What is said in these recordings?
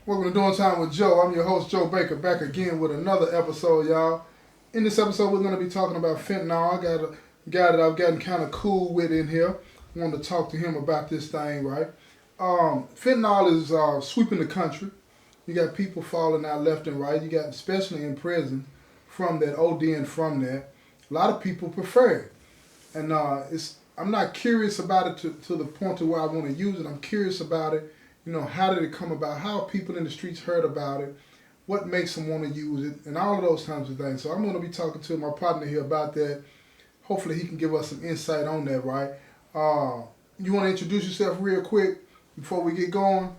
Welcome to Doing Time with Joe. I'm your host, Joe Baker, back again with another episode, y'all. In this episode, we're going to be talking about fentanyl. I got a guy that I've gotten kind of cool with in here. I wanted to talk to him about this thing, right? Fentanyl is sweeping the country. You got people falling out left and right. You got, especially in prison, from that, ODing from that. A lot of people prefer it. And I'm not curious about it to the point to where I want to use it. I'm curious about it. You know, how did it come about? How people in the streets heard about it? What makes them want to use it? And all of those kinds of things. So I'm going to be talking to my partner here about that. Hopefully he can give us some insight on that, right? You want to introduce yourself real quick before we get going?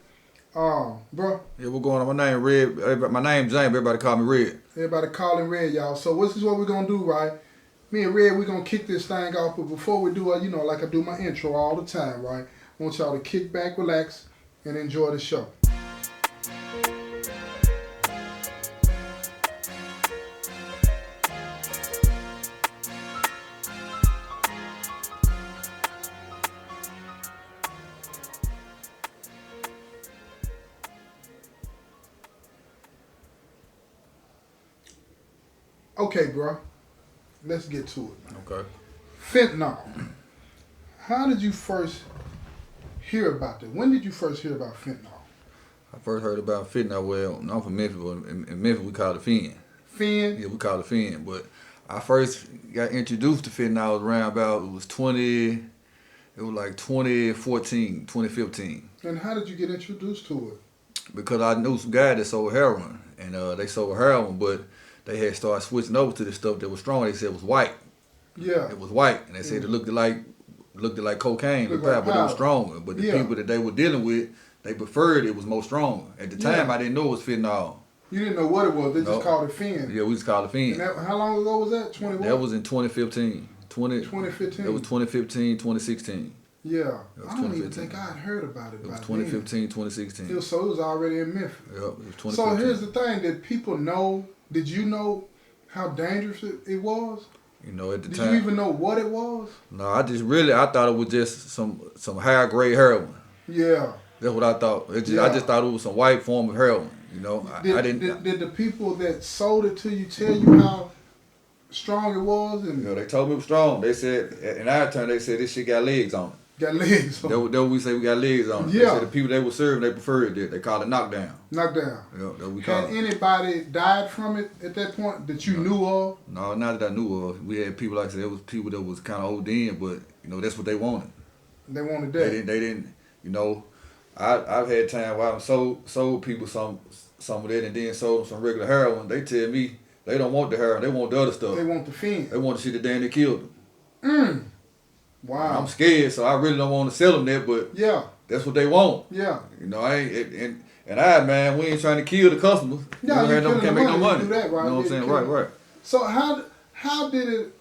Bro? Yeah, what's going on? My name Red. My name James. Everybody call me Red. Everybody calling Red, y'all. So this is what we're going to do, right? Me and Red, we're going to kick this thing off. But before we do it, you know, like I do my intro all the time, right? I want y'all to kick back, relax, and enjoy the show. Okay, bro. Let's get to it, man. Okay. Fentanyl. How did you first hear about that? When did you first hear about fentanyl? I first heard about fentanyl. Well, I'm from Memphis. But in Memphis, we call it fen. Fen? Yeah, we call it fen. But I first got introduced to fentanyl around about, it was like 2014, 2015. And how did you get introduced to it? Because I knew some guys that sold heroin. And they sold heroin, but they had started switching over to the stuff that was strong. They said it was white. Yeah. It was white. And they said it looked like cocaine, Looked but like it was powder. stronger. But the people that they were dealing with, they preferred it was more stronger. At the time, I didn't know it was fentanyl. You didn't know what it was. They just called it fen. Yeah, we just called it fen. And how long ago was that? 21? That was in 2015. 2015? It was 2015, 2016. Yeah. was I don't even 2015. think I had heard about it. It was by 2015, then. 2016. It was already in Memphis. Yep, it was 2015. So here's the thing. Did people know, did you know how dangerous it was? You know, at the Did time. you even know what it was? No, I thought it was just some high grade heroin. Yeah. That's what I thought. I just thought it was some white form of heroin. You know, I didn't. Did the people that sold it to you tell you how strong it was? And You know, they told me it was strong. They said, in our turn, they said this shit got legs on it. got legs on That what we say we got legs on it. Yeah. They said the people they were serving, they preferred it. They called it knockdown. knockdown. Yeah, that we call Had it. anybody died from it at that point that you knew of? No, not that I knew of. We had people, like I said, it was people that was kind of ODing, but, you know, that's what they wanted. They wanted They that. didn't, you know, I've had time where I've sold people some of that and then sold them some regular heroin. They tell me they don't want the heroin, they want the other stuff. They want the fen. They want the shit that damn near killed them. Wow. I'm scared, so I really don't want to sell them that, but Yeah. that's what they want. Yeah. You know, man, we ain't trying to kill the customers. Yeah, we you can't killing make the no money. money. You do that, right? You know what I'm Yeah, saying? you Right, killing- right. So how did it?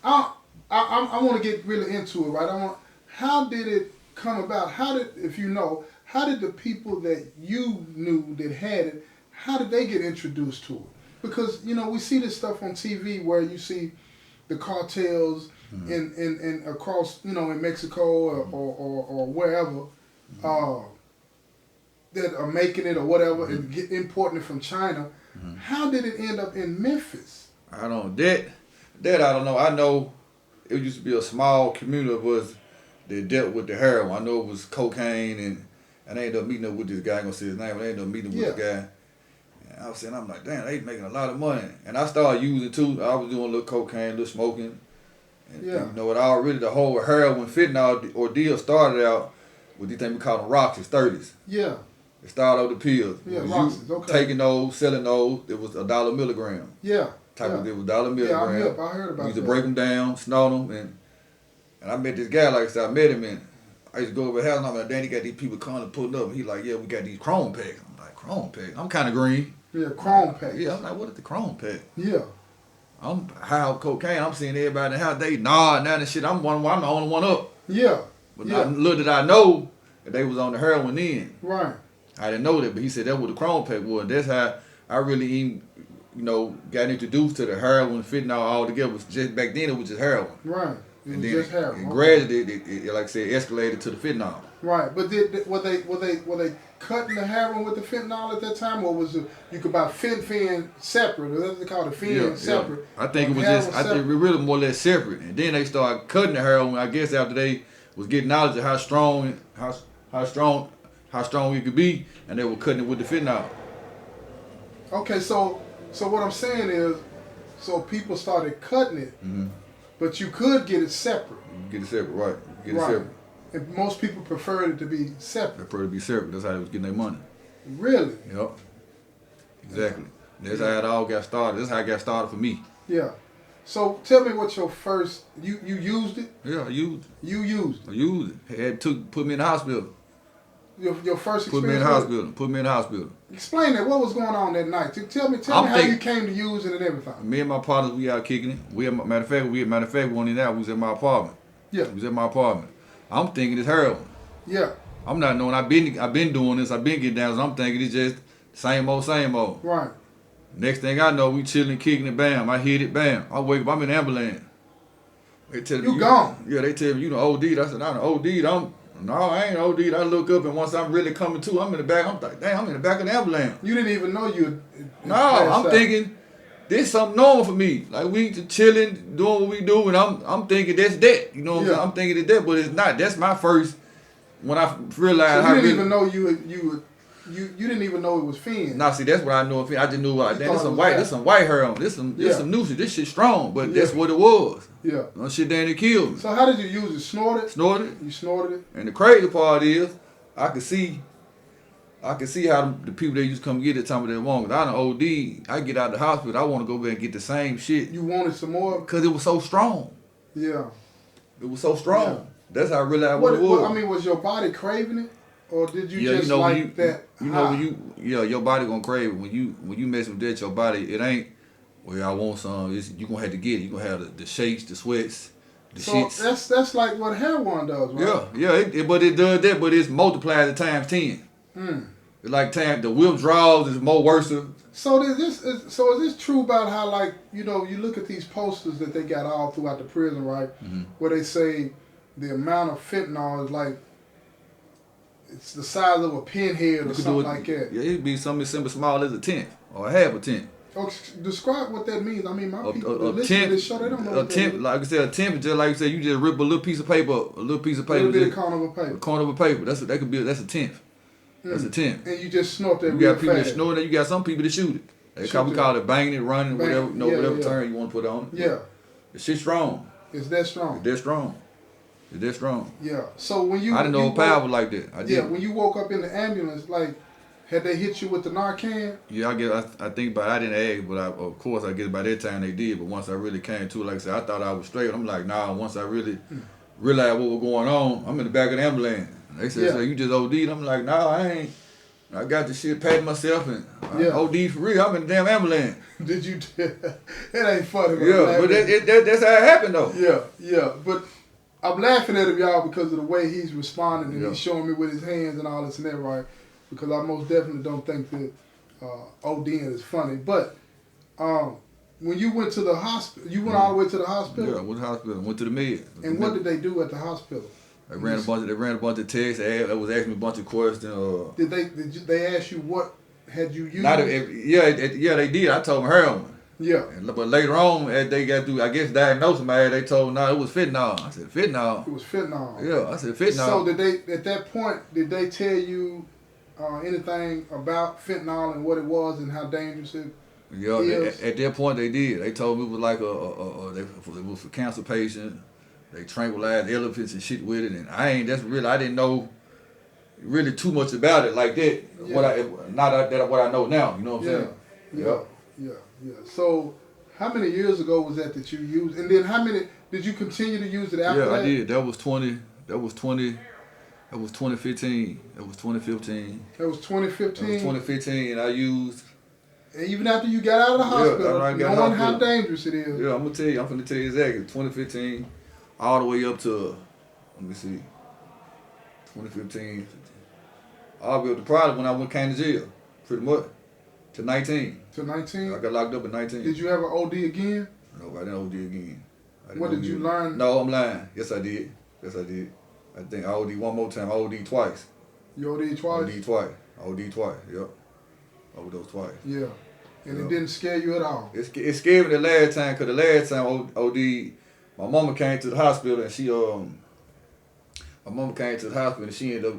I want to get really into it, right? How did it come about? If you know, how did the people that you knew that had it, how did they get introduced to it? Because, you know, we see this stuff on TV where you see the cartels in across, you know, in Mexico or wherever that are making it or whatever and importing it from China. How did it end up in Memphis? I don't that I don't know. I know it used to be a small community of us that dealt with the heroin. I know it was cocaine and I ended up meeting up with this guy. I ain't gonna say his name, but I ended up meeting with this guy. And I was saying, I'm like, damn, they making a lot of money. And I started using too. I was doing a little cocaine, a little smoking. And you know it already, the whole heroin fentanyl ordeal started out with these things we call them Roxys, 30s. Yeah. It started out the pills. Yeah, Was Roxys, you okay. taking those, selling those, it was $1 milligram. Yeah. Type yeah. of, it was $1 milligram. Yeah, I'm hip. I heard about We used to that. break them down, snort them, and I met this guy, like I said, I met him, and I used to go over the house, and I'm like, Danny got these people calling, pulling up, and he like, yeah, we got these chrome packs. I'm like, chrome packs? I'm kind of green. Yeah, chrome pack. Yeah, I'm like, what is the chrome pack? Yeah. I'm high on cocaine. I'm seeing everybody in the house, they nod and shit. I'm the only one up. Yeah. But yeah. little did I know that they was on the heroin then. Right. I didn't know that, but he said that's what the chrome pack was. That's how I really even, you know, got introduced to the heroin, fentanyl all together. Was just back then it was just heroin. Right. It And was then just heroin. it gradually, it, like I said, escalated to the fentanyl. Right. But were they cutting the heroin with the fentanyl at that time, or was it you could buy fen separate, or that's what they call it, separate? I think it was just, I think it really more or less separate, and then they started cutting the heroin. I guess after they was getting knowledge of how strong it could be, and they were cutting it with the fentanyl. Okay, so what I'm saying is, so people started cutting it, but you could get it separate. Get it separate, right? Get it right. separate. And most people preferred it to be separate. Prefer to be separate. That's how they was getting their money. Really? Yep. Exactly. That's how it all got started. That's how it got started for me. Yeah. So tell me what your first, you used it? Yeah, I used it. You used it? I used it. Put me in the hospital. Your first experience? Put me in the hospital. Put me in the hospital. Explain that. What was going on that night? Tell me how you came to use it and everything. Me and my partners, we out kicking it. Matter of fact, we went in there. We was at my apartment. Yeah. We was at my apartment. I'm thinking it's heroin. Yeah. I'm not knowing. I've been doing this. I've been getting down. So I'm thinking it's just same old, same old. Right. Next thing I know, we chilling, kicking it. Bam! I hit it. Bam! I wake up. I'm in the ambulance. They tell me you gone. Yeah. They tell me you done OD'd. I said I done OD'd. No, I ain't OD'd. I look up and once I'm really coming to, I'm in the back. I'm like, damn, I'm in the back of the ambulance. You didn't even know you. No, I'm thinking this something normal for me. Like we just chilling, doing what we do, and I'm thinking that's that. You know what I'm saying? I'm thinking it's that, but it's not. That's my first when I realized. So you didn't even know you didn't even know it was fen. Nah, see, that's what I know. I just knew like this some white heroin. This some nuisance. This shit strong, but that's what it was. Yeah. No shit damn it killed me. So how did you use it? Snorted? Snorted. You snorted it? And the crazy part is, I could see how the people that used to come get it time of their want. I done OD. I get out of the hospital. I want to go back and get the same shit. You wanted some more? Because it was so strong. Yeah. It was so strong. Yeah. That's how I realized what it was. I mean, was your body craving it? Or did you just like that? You know your body gonna crave it. When you mess with that, your body, it ain't, well, I want some. You gonna have to get it. You gonna have the shakes, the sweats, the shits. That's like what heroin does, right? Yeah. But it does that, but it's multiplied at times 10. It's like the withdrawals is more worse. So is this true about how, like, you look at these posters that they got all throughout the prison, right? Where they say the amount of fentanyl is like, it's the size of a pinhead or something like that. Yeah, it'd be something as simple small as a tenth or a half a tenth. Oh, describe what that means. I mean, my people that listen to this show, they don't know what that is. Like I said, a tenth is just like you said, you just rip a little piece of paper, a little bit of corner of a paper. A corner of a paper. That's a tenth. That's a tenth. And you just snort that. You got people that snort it. You got some people that shoot it. We call it banging it, running, whatever term you want to put on it. Yeah. The shit's strong. It's that strong. It's that strong. It's that strong. Yeah. So when you I didn't know power was like that. I did. Yeah. When you woke up in the ambulance, like, had they hit you with the Narcan? Yeah, I think about it. I didn't ask, but of course I guess by that time they did. But once I really came to it, like I said, I thought I was straight. I'm like, nah. Once I really realized what was going on, I'm in the back of the ambulance. They said, so you just OD'd? I'm like, nah, I ain't. I got the shit patting myself and I OD'd for real. I'm in the damn ambulance. Did you? It ain't funny. Yeah, but that's how it happened though. Yeah. But I'm laughing at him, y'all, because of the way he's responding and he's showing me with his hands and all this and that, right? Because I most definitely don't think that ODing is funny. But when you went to the hospital, you went all the way to the hospital? Yeah, I went to the hospital. Went to the med. And what did they do at the hospital? They ran a bunch of tests. They was asking me a bunch of questions. Did they ask you what had you used? They did. I told them heroin. Yeah. But later on, as they got to, I guess, diagnose somebody, they told me, it was fentanyl. I said, fentanyl? It was fentanyl. Yeah, I said, fentanyl. So at that point, did they tell you anything about fentanyl and what it was and how dangerous it is? At that point they did. They told me it was like it was for cancer patients. They tranquilized elephants and shit with it, and I didn't know really too much about it like that. Yeah. What I know now. You know what I'm saying? Yeah. So, how many years ago was that you used? And then how many did you continue to use it after that? Yeah, I did. That was 2015. That was 2015. That was 2015. That was 2015, and I used. And even after you got out of the hospital, knowing how dangerous it is. Yeah, I'm gonna tell you exactly. 2015, all the way up to, let me see, 2015, all the way up to probably when I came to jail, pretty much, to 19. To 19? I got locked up at 19. Did you ever OD again? No, I didn't OD again. What did you learn? No, I'm lying. Yes, I did. I think I OD one more time. I OD twice. You OD twice? OD twice. OD twice. Yep. Overdose twice. Yeah. And it didn't scare you at all. It scared me the last time, because the last time OD, my mama came to the hospital and she ended up,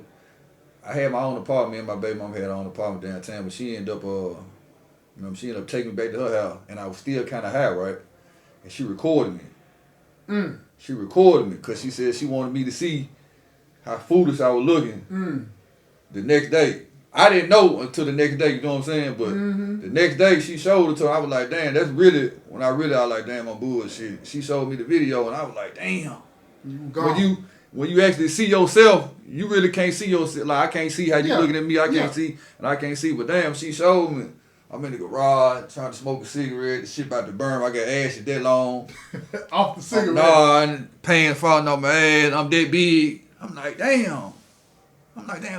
I had my own apartment, and my baby mama had her own apartment downtown, but she ended up, she ended up taking me back to her house, and I was still kind of high, right? And she recorded me. She recorded me because she said she wanted me to see how foolish I was looking the next day. I didn't know until the next day, you know what I'm saying? But the next day she showed it to her. I was like, damn, that's really, I was like, damn, I'm bullshit. She showed me the video and I was like, damn. When you actually see yourself, you really can't see yourself. Like, I can't see how you looking at me. I can't see, and I can't see. But damn, she showed me. I'm in the garage trying to smoke a cigarette. The shit about to burn. I got ashes that long. Off the cigarette. Nah, and pants falling on my ass. I'm that big. I'm like, damn,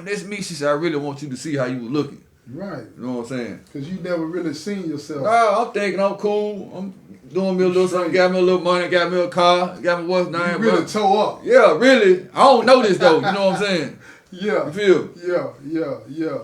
that's me. She said, I really want you to see how you were looking. Right. You know what I'm saying? Because you never really seen yourself. Nah, I'm thinking I'm cool. I'm doing me a little something. Got me a little money. Got me a car. Got me what's name. You really toe up. Yeah, really. I don't know this though. You know what I'm saying? Yeah. You feel? Yeah.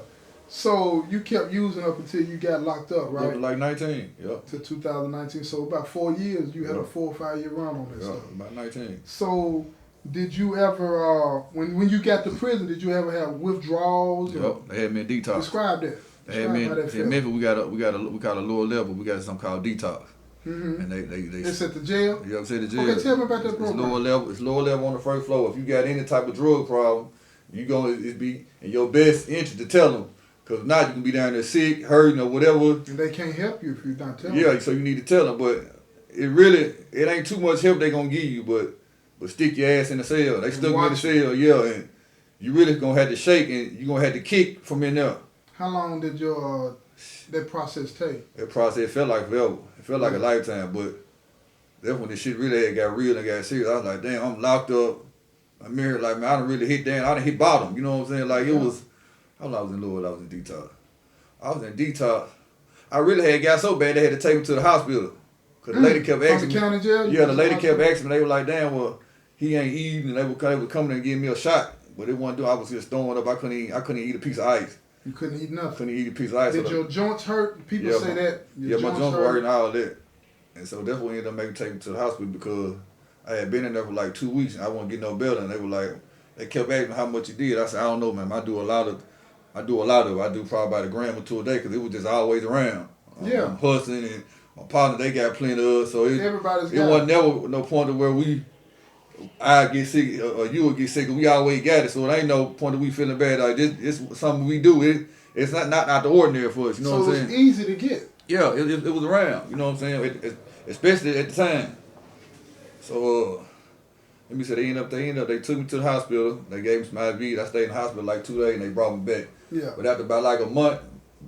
So you kept using up until you got locked up, right? Yeah, like 19. Yep. To 2019. So about 4 years, you had a 4 or 5 year run on this stuff. About 19. So did you ever, when you got to prison, did you ever have withdrawals? Yep. They had me in detox. Describe that. In Memphis, we got a lower level. We got something called detox. And they it's at the jail? Yeah, it's at the jail. Okay, tell me about that program. It's lower level on the first floor. If you got any type of drug problem, you gonna be in your best interest to tell them. Because now you can be down there sick, hurting, or whatever. And they can't help you if you're not telling them. Yeah, so you need to tell them. But it ain't too much help they gonna give you, but stick your ass in the cell. They stuck me in the cell, and you really gonna have to shake and you gonna have to kick from in there. How long did your that process take? That process felt like forever. It felt like a lifetime, but that's when the shit really got real and got serious. I was like, damn, I'm locked up. I'm here, like, man, I done really hit down. I done hit bottom. You know what I'm saying? Like, it was. I was in Lord, I was in detox. I was in detox. I really had got so bad they had to take me to the hospital. Because the lady kept asking me. County jail? Yeah, the lady kept asking me. They were like, damn, well, he ain't eating. And they were coming and giving me a shot. But they wasn't doing. I was just throwing up. I couldn't eat a piece of ice. You couldn't eat nothing? Couldn't eat a piece of ice. Did your joints hurt? People say that. Yeah, my joints were hurting and all that. And so that's what ended up making me take me to the hospital because I had been in there for like 2 weeks and I wasn't getting no better. And they were like, they kept asking me how much you did. I said, I don't know, man. I do a lot of it. I do probably about a gram or two a day because it was just always around. I'm hustling and my partner, they got plenty of, so it wasn't never no point to where I get sick or you would get sick. We always got it, so it ain't no point that we feeling bad. Like it's something we do. It's not out the ordinary for us. You know what I'm saying? So it's easy to get. Yeah, it was around. You know what I'm saying? Especially at the time. So let me say they took me to the hospital. They gave me some IV. I stayed in the hospital like 2 days and they brought me back. Yeah. But after about like a month,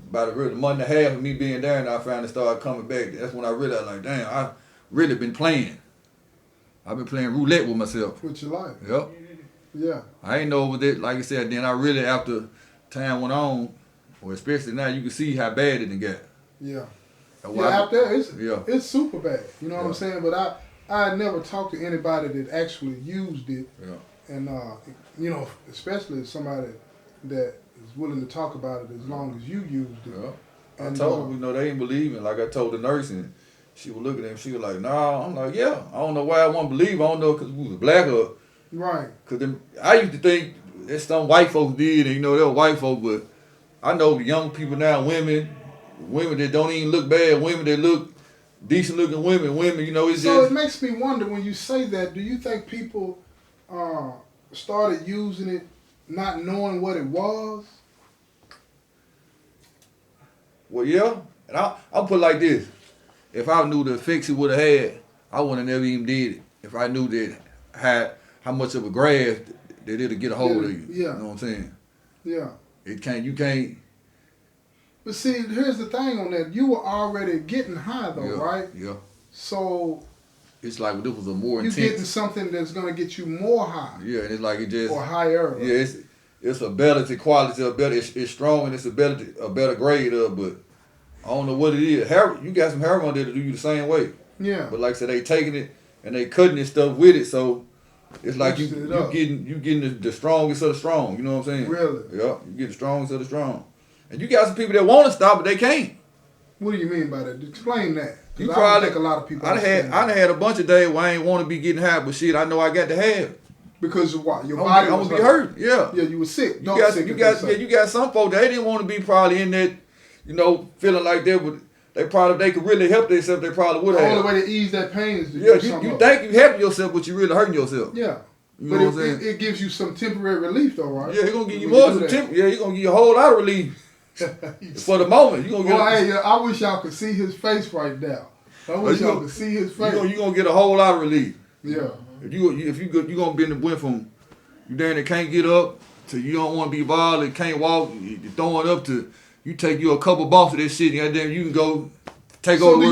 about a month and a half of me being there, and I finally started coming back. That's when I realized, like, damn, I really been playing. I've been playing roulette with myself. With your life. Yep. Yeah. I ain't know with it, like I said, then I really, after time went on, or especially now, you can see how bad it done got. Yeah. Out there, it's super bad. You know what Yeah. I'm saying? But I never talked to anybody that actually used it. Yeah. And, especially somebody that is willing to talk about it as long as you used it. Yeah. And I told them, they ain't believing. Like I told the nurse, and she was looking at him. She was like, "Nah." I'm like, "Yeah." I don't know why I won't believe. I don't know because we was black or. Right. Because I used to think it's some white folks did, and they were white folks, but I know the young people now, women that don't even look bad, women that look decent looking women, it's so just. It makes me wonder when you say that, do you think people started using it not knowing what it was? Well, yeah. And I'll put it like this. If I knew the effects it would have had, I would have never even did it. If I knew that how much of a grasp that it'll get a hold of you. Yeah. You know what I'm saying? Yeah. You can't. But see, here's the thing on that. You were already getting high though, right? Yeah. So it's like this was a more intense. You're getting something that's gonna get you more high. Yeah, and it's like it just. Or higher. Right? Yeah, it's a better quality, it's strong and it's a better grade of, but I don't know what it is. You got some heroin that'll do you the same way. Yeah. But like I said, they taking it and they cutting this stuff with it, so it's like you getting the strongest of the strong. You know what I'm saying? Really? Yeah, you get the strongest of the strong. And you got some people that want to stop, but they can't. What do you mean by that? Explain that. You I probably don't think a lot of people. I had a bunch of days where I ain't want to be getting high, but shit, I know I got to have it. Because of what? Your body I'm gonna be hurt. Yeah. Yeah, you were sick. You got some folks they didn't want to be probably in that, feeling like that, but they could really help themselves. They probably would have. The only way to ease that pain is to you think you helping yourself, but you really hurting yourself. Yeah. You know what I'm saying? It gives you some temporary relief, though, right? Yeah, he's gonna give you more some temporary. Yeah, he's gonna give you a whole lot of relief for the moment. You gonna get. I wish y'all could see his face right now. I wish y'all could see his face. You gonna get a whole lot of relief. Yeah. If you gonna be in the went from you down there can't get up to you don't want to be violent, can't walk, you throwing up to you take you a couple bumps of this shit, and then you can go take over. So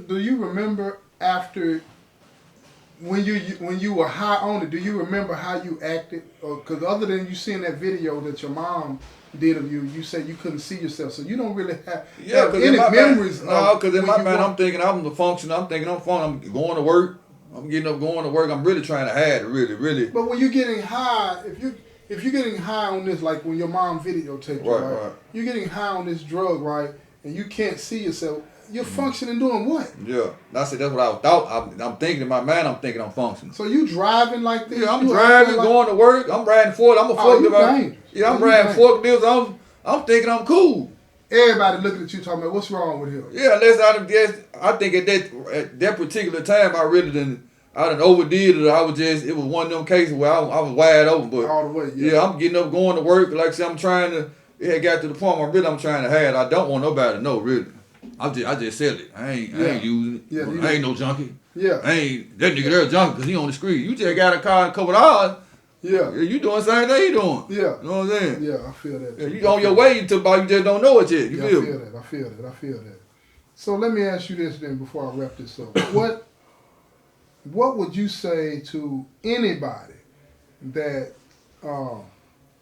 do you remember after when you were high on it? Do you remember how you acted? Because other than you seeing that video that your mom did of you, you said you couldn't see yourself, so you don't really have any memories. No, because in my mind I'm thinking I'm the function. I'm thinking I'm fun. I'm going to work. I'm getting up, going to work. I'm really trying to hide it, really. But when you're getting high, if you're getting high on this, like when your mom videotaped you, right? You're getting high on this drug, right? And you can't see yourself. You're functioning doing what? Yeah, that's what I thought. I'm thinking in my mind. I'm thinking I'm functioning. So you driving like this? Yeah, I'm driving, going to work. I'm riding fork. I'm a forklift. Yeah, I'm riding forklifts. I'm thinking I'm cool. Everybody looking at you talking about what's wrong with him. Yeah, unless I think at that particular time I done overdid it. It was one of them cases where I was wide open. But all the way, yeah, I'm getting up, going to work. Like I said, I'm trying to. It got to the point where I'm trying to hide. I don't want nobody to know really. I just said it. I ain't using it. Yeah, I ain't no junkie. Yeah, that nigga there a junkie because he on the street. You just got a car and couple hours. Yeah. You doing the same thing he doing. Yeah. You know what I'm saying? Yeah, I feel that. Yeah, you on your way to you just don't know it yet. You feel that. I feel that. So let me ask you this then before I wrap this up. What would you say to anybody that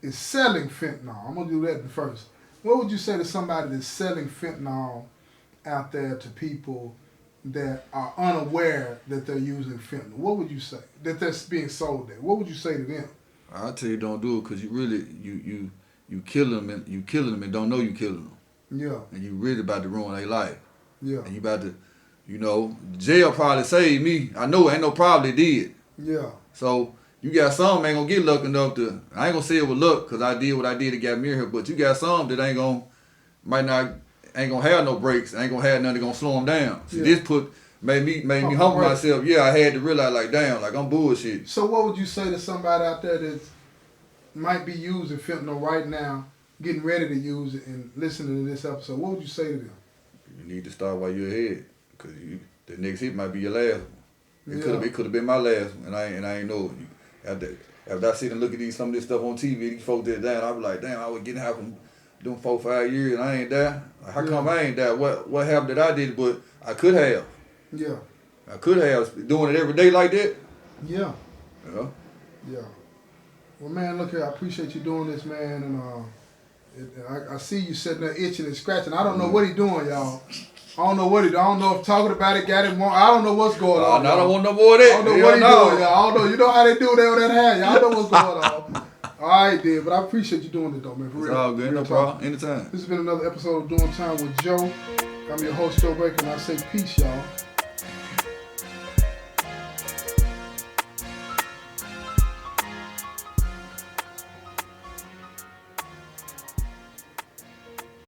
is selling fentanyl? I'm gonna do that first. What would you say to somebody that's selling fentanyl out there to people that are unaware that they're using fentanyl? What would you say that that's being sold there? What would you say to them? I'll tell you don't do it because you really you killing them and don't know you killing them. Yeah. And you really about to ruin their life. Yeah. And you about to, jail probably saved me. I know ain't no probably did. Yeah. So you got some ain't gonna get lucky enough to. I ain't gonna say it with luck because I did what I did to get me here. But you got some that ain't gonna have no brakes. Ain't gonna have nothing gonna slow them down. So this made me humble myself. Yeah, I had to realize like damn, like I'm bullshit. So what would you say to somebody out there that might be using fentanyl right now, getting ready to use it and listening to this episode? What would you say to them? You need to start while you're ahead because the next hit might be your last one. It could have been my last one, and I ain't know. After I sit and look at some of this stuff on TV, these folks did that, I was like, damn, I was getting high from doing 4-5 years and I ain't die. How come I ain't die? What happened that I did, but I could have. Yeah. I could have doing it every day like that. Yeah. Yeah. Yeah. Well, man, look here, I appreciate you doing this, man, and I see you sitting there itching and scratching. I don't know what he doing, y'all. I don't know if talking about it got him more. I don't know what's going on. I don't want no more of that. I don't know what he doing, y'all. I don't know. You know how they do that with that hair. Y'all know what's going on. All right, then. But I appreciate you doing it, though, man. For real. It's all good. No problem. Anytime. This has been another episode of Doing Time with Joe. I'm your host, Joe Baker, and I say peace, y'all.